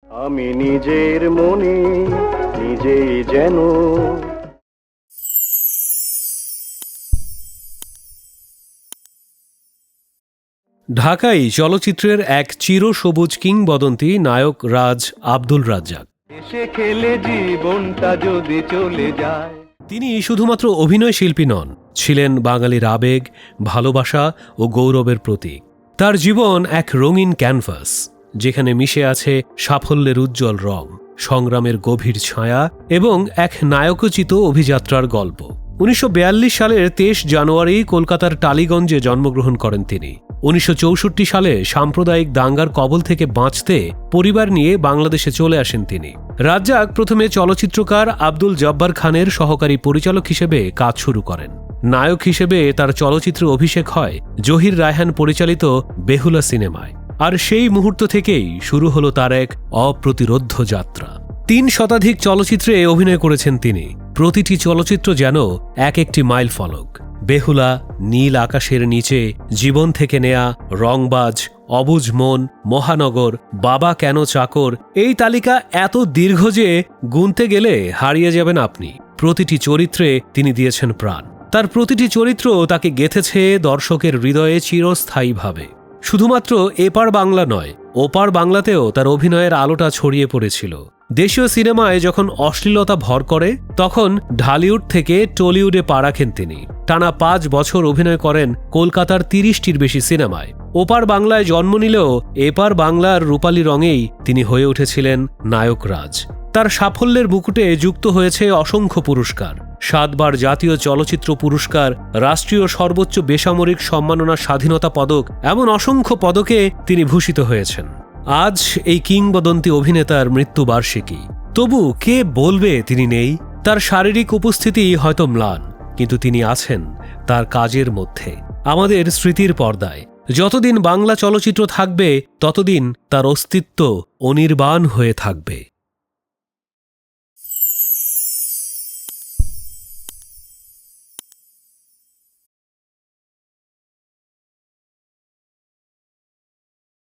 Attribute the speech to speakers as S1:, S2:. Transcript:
S1: আমি নিজের মনে নিজেই যেন।
S2: ঢাকাই চলচ্চিত্রের এক চিরসবুজ কিংবদন্তি নায়ক রাজ আব্দুল রাজ্জাক।
S1: এসে খেলে জীবনটা যদি চলে যায়।
S2: তিনি শুধুমাত্র অভিনয় শিল্পী নন, ছিলেন বাঙালির আবেগ, ভালোবাসা ও গৌরবের প্রতীক। তার জীবন এক রঙিন ক্যানভাস, যেখানে মিশে আছে সাফল্যের উজ্জ্বল রং, সংগ্রামের গভীর ছায়া এবং এক নায়কোচিত অভিযাত্রার গল্প। ১৯৪২ সালের ২৩ জানুয়ারি কলকাতার টালিগঞ্জে জন্মগ্রহণ করেন তিনি। ১৯৬৪ সালে সাম্প্রদায়িক দাঙ্গার কবল থেকে বাঁচতে পরিবার নিয়ে বাংলাদেশে চলে আসেন তিনি। রাজ্জাক প্রথমে চলচ্চিত্রকার আব্দুল জব্বার খানের সহকারী পরিচালক হিসেবে কাজ শুরু করেন। নায়ক হিসেবে তার চলচ্চিত্রে অভিষেক হয় জহির রায়হান পরিচালিত বেহুলা সিনেমায়। আর সেই মুহূর্ত থেকেই শুরু হলো তার এক অপ্রতিরোধ্য যাত্রা। ৩ শতাধিক চলচ্চিত্রে অভিনয় করেছেন তিনি। প্রতিটি চলচ্চিত্র যেন এক একটি মাইল ফলক। বেহুলা, নীল আকাশের নিচে, জীবন থেকে নেয়া, রংবাজ, অবুঝ মন, মহানগর, বাবা কেন চাকর, এই তালিকা এত দীর্ঘ যে গুনতে গেলে হারিয়ে যাবেন আপনি। প্রতিটি চরিত্রে তিনি দিয়েছেন প্রাণ। তার প্রতিটি চরিত্র তাকে গেঁথেছে দর্শকের হৃদয়ে চিরস্থায়ীভাবে। শুধুমাত্র এপার বাংলা নয়, ওপার বাংলাতেও তার অভিনয়ের আলোটা ছড়িয়ে পড়েছিল। দেশীয় সিনেমায় যখন অশ্লীলতা ভর করে, তখন ঢালিউড থেকে টলিউডে পা রাখেন তিনি। টানা ৫ বছর অভিনয় করেন কলকাতার ৩০টির বেশি সিনেমায়। ওপার বাংলায় জন্ম নিলেও এপার বাংলার রূপালী রঙেই তিনি হয়ে উঠেছিলেন নায়ক রাজ। তার সাফল্যের বুকুটে যুক্ত হয়েছে অসংখ্য পুরস্কার, ৭ বার জাতীয় চলচ্চিত্র পুরস্কার, রাষ্ট্রীয় সর্বোচ্চ বেসামরিক সম্মাননা স্বাধীনতা পদক, এমন অসংখ্য পদকে তিনি ভূষিত হয়েছেন। আজ এই কিংবদন্তি অভিনেতার মৃত্যুবার্ষিকী। তবু কে বলবে তিনি নেই? তার শারীরিক উপস্থিতি হয়তো ম্লান, কিন্তু তিনি আছেন তার কাজের মধ্যে, আমাদের স্মৃতির পর্দায়। যতদিন বাংলা চলচ্চিত্র থাকবে, ততদিন তার অস্তিত্ব অনির্বাণ হয়ে থাকবে।